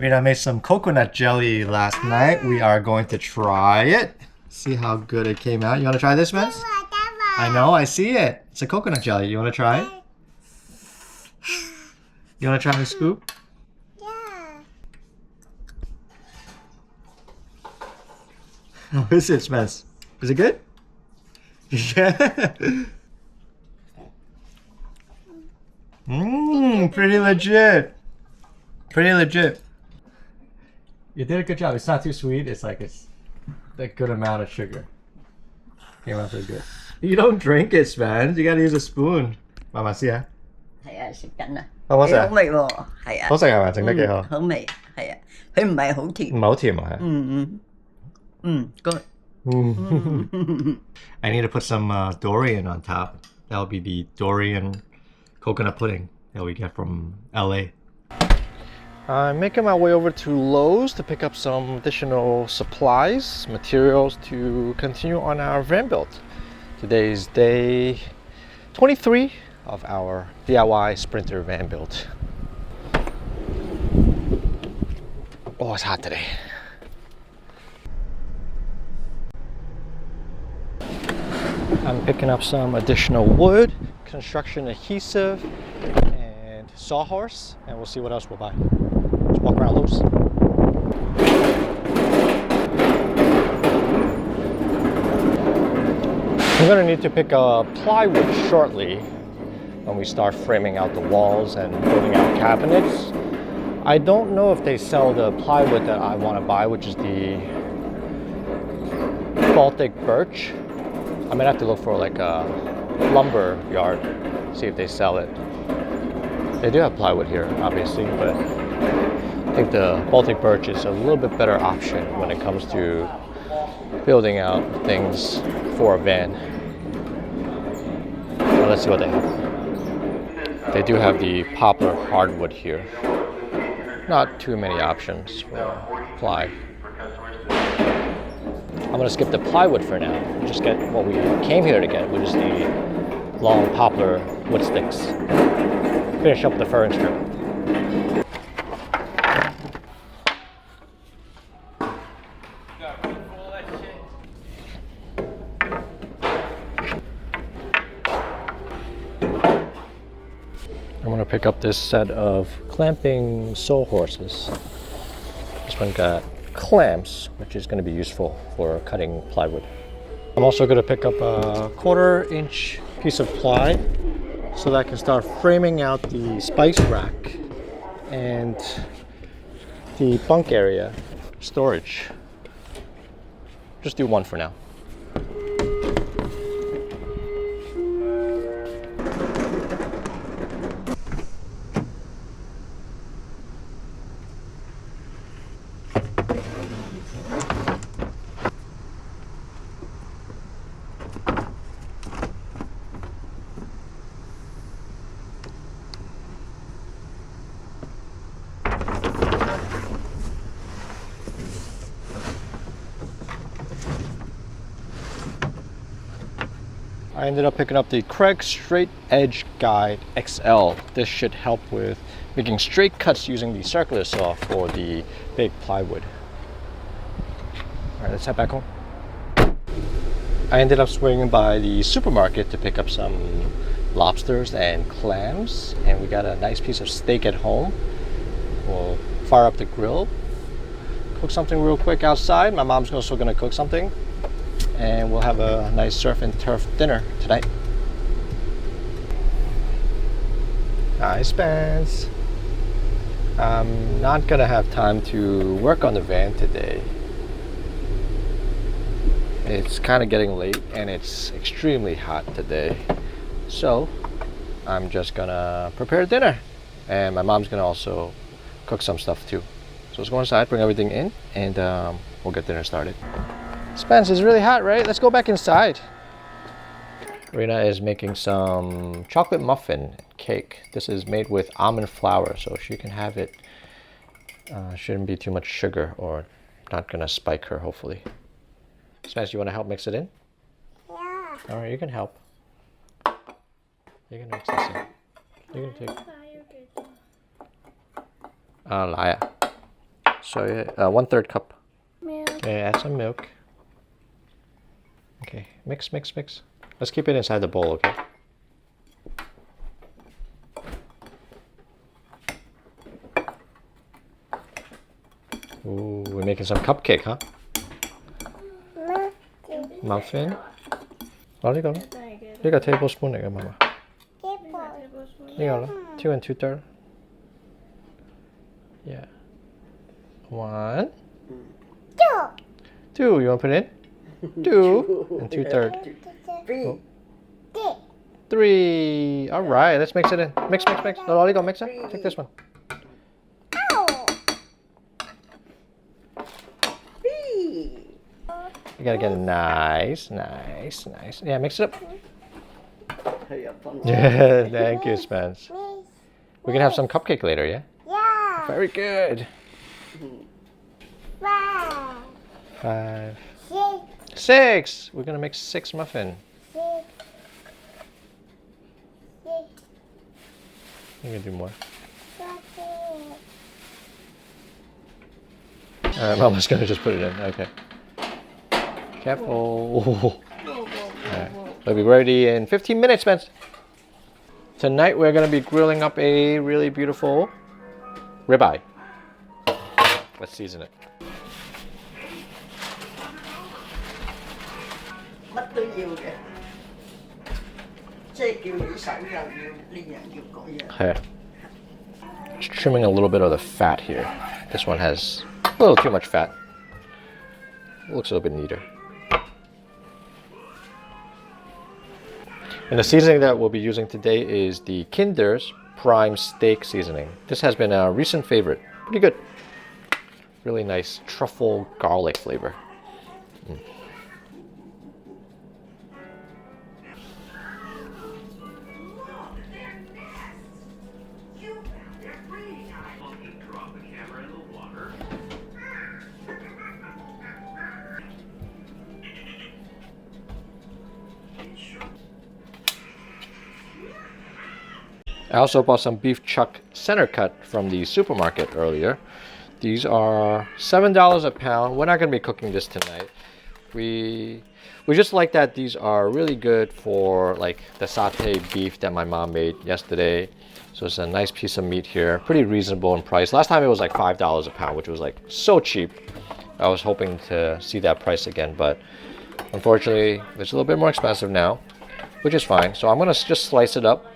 Rita made some coconut jelly last night. We are going to try it. See how good it came out. You want to try this, Vince? I know, I see it. It's a coconut jelly. You want to try it? You want to try the scoop? Yeah. How is it, Spence? Is it good? Yeah. Pretty legit. Pretty legit. You did a good job. It's not too sweet. It's like it's a good amount of sugar. Came out pretty good. You don't drink it, Spence. You gotta use a spoon. Mama, see ya. 係啊，食緊啊，好唔好食啊？幾好味喎，係啊，好食係咪？整得幾好？好味，係啊，佢唔係好甜，唔係好甜啊，係。good，I need to put some durian on top. That will be the durian coconut pudding that we get from LA. I'm making my way over to Lowe's to pick up some additional supplies, materials to continue on our van build. Today's day 23 of our DIY Sprinter van build. Oh, it's hot today. I'm picking up some additional wood, construction adhesive, and sawhorse, and we'll see what else we'll buy. Let's walk around Lowe's. I'm gonna need to pick up plywood shortly when we start framing out the walls and building out cabinets. I don't know if they sell the plywood that I want to buy, which is the Baltic birch. I might have to look for like a lumber yard, see if they sell it. They do have plywood here, obviously, but I think the Baltic birch is a little bit better option when it comes to building out things for a van. Well, let's see what they have. They do have the poplar hardwood here. Not too many options for ply. I'm gonna skip the plywood for now and just get what we came here to get, which is the long poplar wood sticks. Finish up the furring strip. I'm gonna pick up this set of clamping sawhorses. This one got clamps, which is going to be useful for cutting plywood. I'm also going to pick up a 1/4-inch piece of ply so that I can start framing out the spice rack and the bunk area storage. Just do one for now. I ended up picking up the Craig Straight Edge Guide XL. This should help with making straight cuts using the circular saw for the big plywood. All right, let's head back home. I ended up swinging by the supermarket to pick up some lobsters and clams, and we got a nice piece of steak at home. We'll fire up the grill, cook something real quick outside. My mom's also gonna cook something, and we'll have a nice surf and turf dinner tonight. Hi, Spence. I'm not gonna have time to work on the van today. It's kind of getting late and it's extremely hot today. So I'm just gonna prepare dinner, and my mom's gonna also cook some stuff too. So let's go inside, bring everything in, and we'll get dinner started. Spence, it's really hot, right? Let's go back inside. Rena is making some chocolate muffin cake. This is made with almond flour, so she can have it. Shouldn't be too much sugar or not gonna spike her, hopefully. Spence, you wanna help mix it in? Yeah. All right, you can help. You can mix this in. You can take. 來啊！ show you. 1/3 cup. Milk. Okay, add some milk. Okay, mix, mix, mix. Let's keep it inside the bowl, okay? Ooh, we're making some cupcake, huh? Muffin. Đó, đi con. Đây là tablespoon này mà. Đi con. 2 2/3. Yeah. 1. 2. You want to put it in? 2 and 2/3. 3. All right, let's mix it in. Mix, mix, mix. No, Lolly, go mix it. Take this one. You gotta get it nice, nice, nice. Yeah, mix it up. Yeah, thank you, Spence. We can have some cupcake later, yeah? Yeah. Very good. 5. 5. 6. 6. We're gonna make 6 muffin. 6. 6. You can do more. 7. Mama's gonna just put it in. Okay. Careful. Alright. We'll be ready in 15 minutes, Spence. Tonight we're gonna be grilling up a really beautiful ribeye. Let's season it. Mất tôi nhiều kìa. Chứ kiểu như sẵn là nhiều, đi nhận nhiều cỏ giờ. Okay. Just trimming a little bit of the fat here. This one has a little too much fat. It looks a little bit neater. And the seasoning that we'll be using today is the Kinder's Prime Steak Seasoning. This has been a recent favorite. Pretty good. Really nice truffle garlic flavor. I also bought some beef chuck center cut from the supermarket earlier. These are $7 a pound. We're not going to be cooking this tonight. We just like that these are really good for like the sauté beef that my mom made yesterday. So it's a nice piece of meat here. Pretty reasonable in price. Last time it was like $5 a pound, which was like so cheap. I was hoping to see that price again, but unfortunately it's a little bit more expensive now, which is fine. So I'm going to just slice it up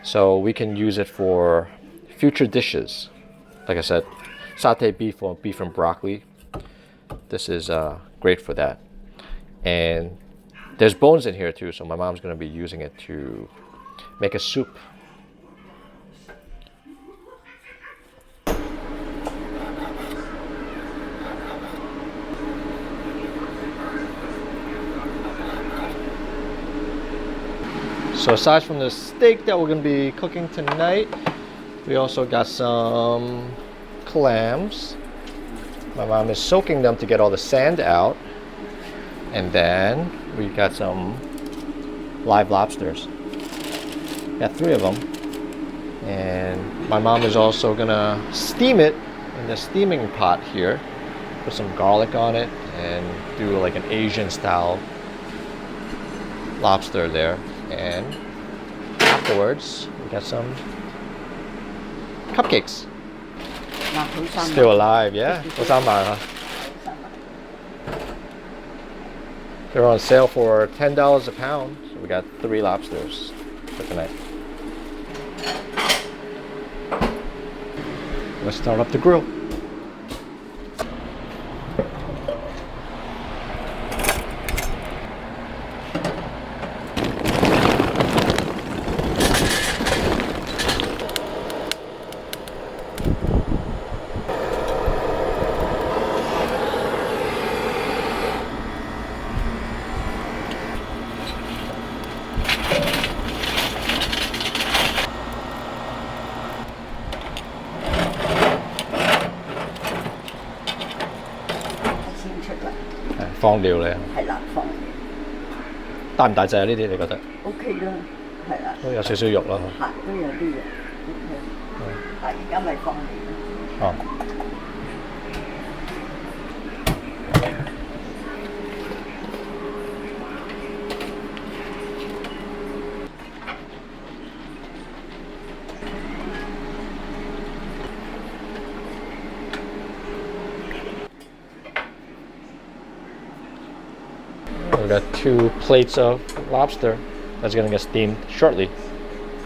so we can use it for future dishes. Like I said, sauté beef or beef and broccoli. This is great for that. And there's bones in here too, so my mom's going to be using it to make a soup. So aside from the steak that we're going to be cooking tonight, we also got some clams. My mom is soaking them to get all the sand out. And then we got some live lobsters. Got 3 of them. And my mom is also going to steam it in the steaming pot here. Put some garlic on it and do like an Asian style lobster there. And afterwards, we got some cupcakes. Still alive, yeah. What's on my? They're on sale for $10 a pound. So we got 3 lobsters for tonight. Let's start up the grill.放料嚟啊！係啦，放料。大唔大隻啊？呢啲你覺得 OK 啦，係啦，都有少少肉啦。都有啲嘢。OK，但係而家咪放料。哦， we got 2 plates of lobster that's gonna get steamed shortly.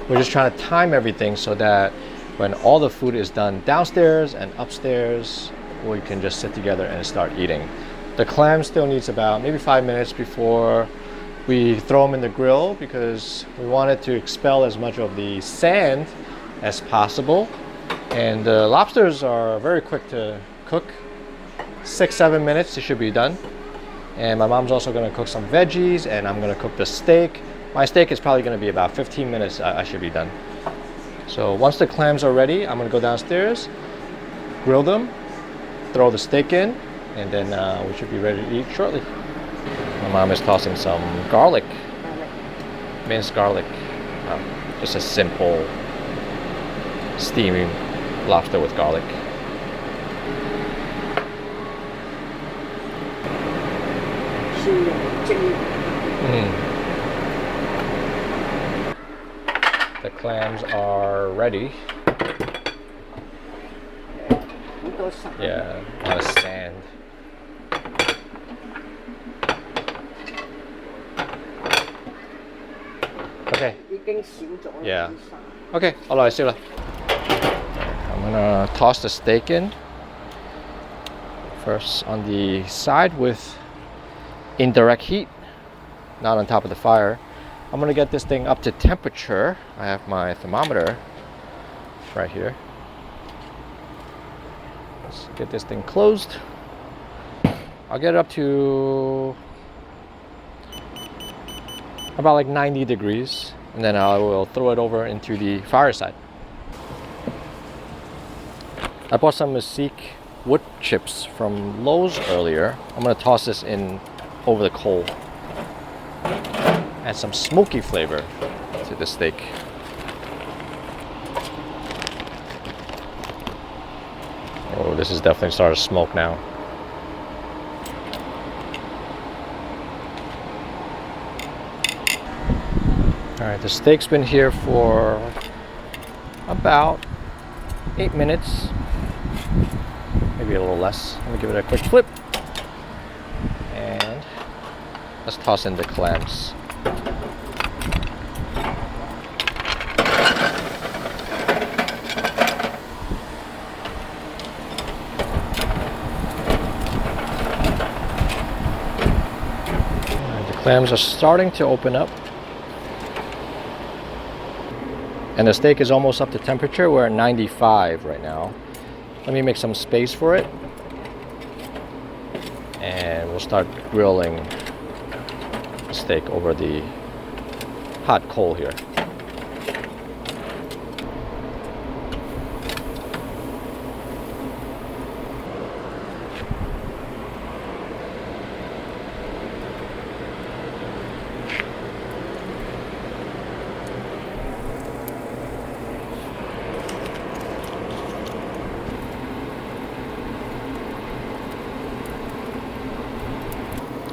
We're just trying to time everything so that when all the food is done downstairs and upstairs, we can just sit together and start eating. The clam still needs about maybe 5 minutes before we throw them in the grill because we wanted to expel as much of the sand as possible. And the lobsters are very quick to cook. 6-7 minutes, it should be done. And my mom's also gonna cook some veggies and I'm gonna cook the steak. My steak is probably gonna be about 15 minutes, I should be done. So once the clams are ready, I'm gonna go downstairs, grill them, throw the steak in, and then we should be ready to eat shortly. My mom is tossing some garlic, minced garlic. Just a simple steaming lobster with garlic. The clams are ready. Yeah, a lot of sand. Okay. Yeah. Okay, 好了，燒啦。I'm gonna toss the steak in. First on the side with indirect heat, not on top of the fire. I'm gonna get this thing up to temperature. I have my thermometer right here. Let's get this thing closed. I'll get it up to about like 90 degrees, and then I will throw it over into the fireside. I bought some mesquite wood chips from Lowe's earlier. I'm gonna toss this in over the coal. Add some smoky flavor to the steak. Oh, this is definitely starting to smoke now. All right, the steak's been here for about 8 minutes, maybe a little less. Let me give it a quick flip. And let's toss in the clams. The clams are starting to open up. And the steak is almost up to temperature. We're at 95 right now. Let me make some space for it. And we'll start grilling the steak over the hot coal here.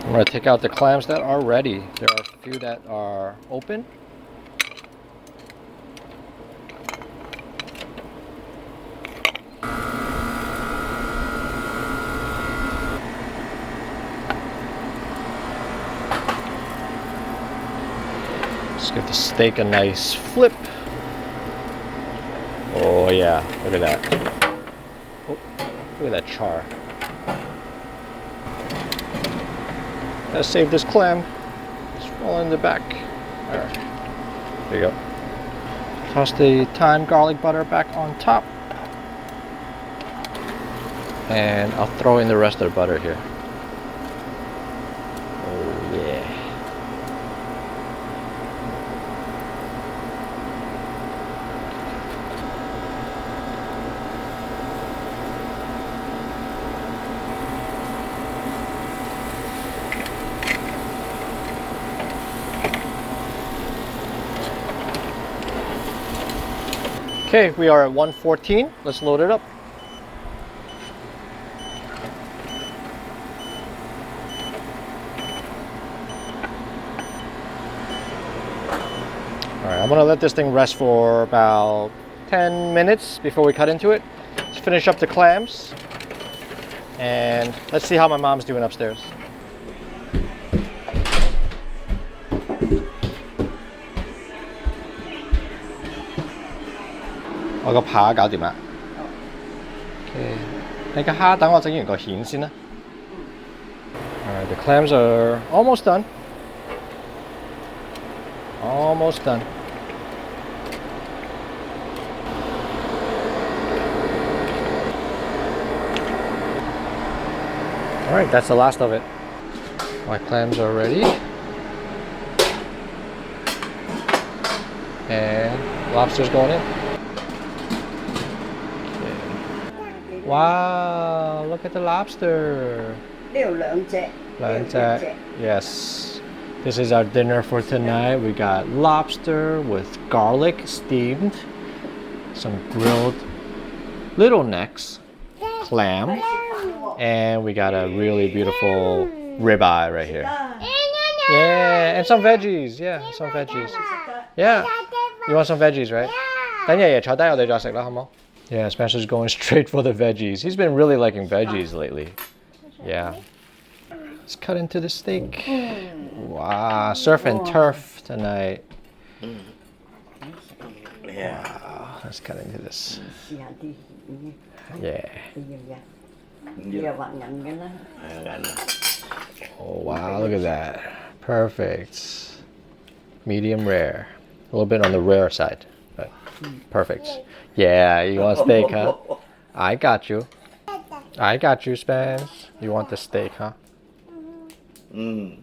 I'm going to take out the clams that are ready. There are a few that are open. Let's give the steak a nice flip. Oh yeah, look at that. Oh, look at that char. Gotta save this clam. It's falling in the back. Alright. There you go. Toss the thyme garlic butter back on top. And I'll throw in the rest of the butter here. Oh yeah. Okay, we are at 114. Let's load it up. Alright, I'm gonna let this thing rest for about 10 minutes before we cut into it. Let's finish up the clams. And let's see how my mom's doing upstairs. 我個扒搞掂啦。OK， 你個蝦等我整完個蜆先啦。Alright, the clams are almost done. Almost done. Alright, that's the last of it. My clams are ready. And lobster's going in. Okay. Wow, look at the lobster. 呢度兩隻。Yes. This is our dinner for tonight. We got lobster with garlic steamed, some grilled little necks, clam, and we got a really beautiful ribeye right here. Yeah, and some veggies. Yeah, some veggies. Yeah. You want some veggies, right? 等爺爺坐低，我哋再食啦，好冇? Yeah, Spencer's going straight for the veggies. He's been really liking veggies lately. Yeah. Let's cut into the steak. Wow, surf and turf tonight. Wow, let's cut into this. Yeah. Oh wow, look at that. Perfect. Medium rare. A little bit on the rare side, but perfect. Yeah, you want steak, huh? I got you. I got you, Spence. You want the steak, huh? There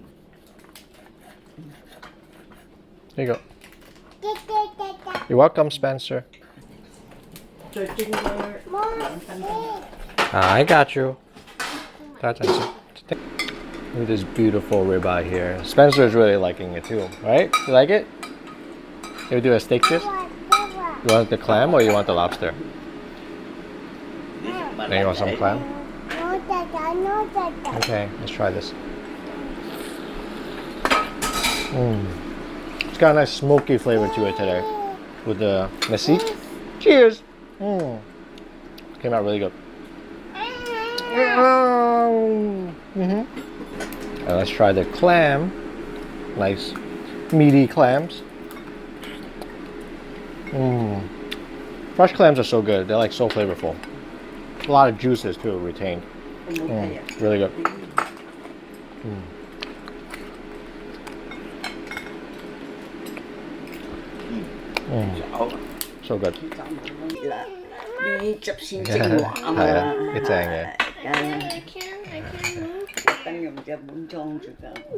you go. You're welcome, Spencer. I got you. That's it. Look at this beautiful ribeye here. Spencer is really liking it too, right? You like it? You do a steak dish? You want the clam or you want the lobster? Now you want some clam? Okay, let's try this. It's got a nice smoky flavor to it today with the nasi. Cheers! Came out really good. Let's try the clam. Nice meaty clams. Fresh clams are so good. They're like so flavorful. A lot of juices too retained. Really good. So good. Yeah, it's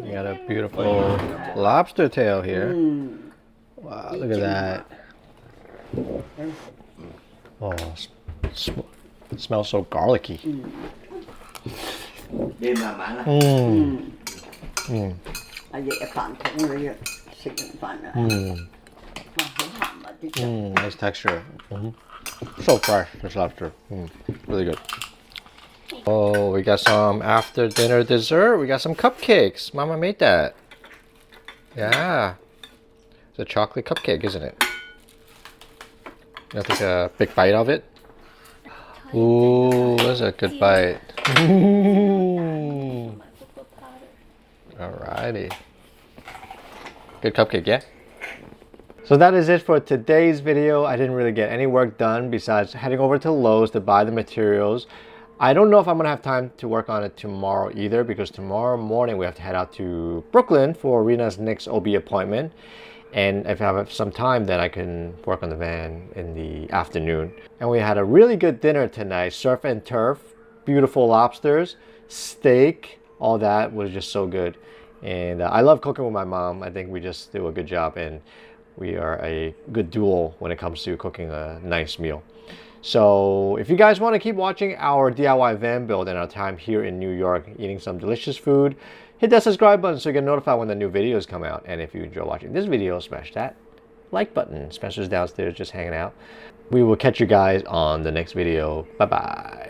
You got a beautiful lobster tail here. Wow, look at that. Oh, it smells so garlicky. Nice texture. So fresh, this lobster. Really good. Oh, we got some after dinner dessert. We got some cupcakes. Mama made that. Yeah. It's a chocolate cupcake, isn't it? You want to take a big bite of it? Ooh, that's a good bite. Alrighty. Good cupcake, yeah? So that is it for today's video. I didn't really get any work done besides heading over to Lowe's to buy the materials. I don't know if I'm gonna have time to work on it tomorrow either, because tomorrow morning we have to head out to Brooklyn for Rena's next OB appointment. And if I have some time, then I can work on the van in the afternoon. And we had a really good dinner tonight. Surf and turf, beautiful lobsters, steak, all that was just so good. And I love cooking with my mom. I think we just do a good job, and we are a good duo when it comes to cooking a nice meal. So if you guys want to keep watching our DIY van build and our time here in New York eating some delicious food, hit that subscribe button so you get notified when the new videos come out. And if you enjoy watching this video, smash that like button. Spencer's downstairs just hanging out. We will catch you guys on the next video. Bye bye.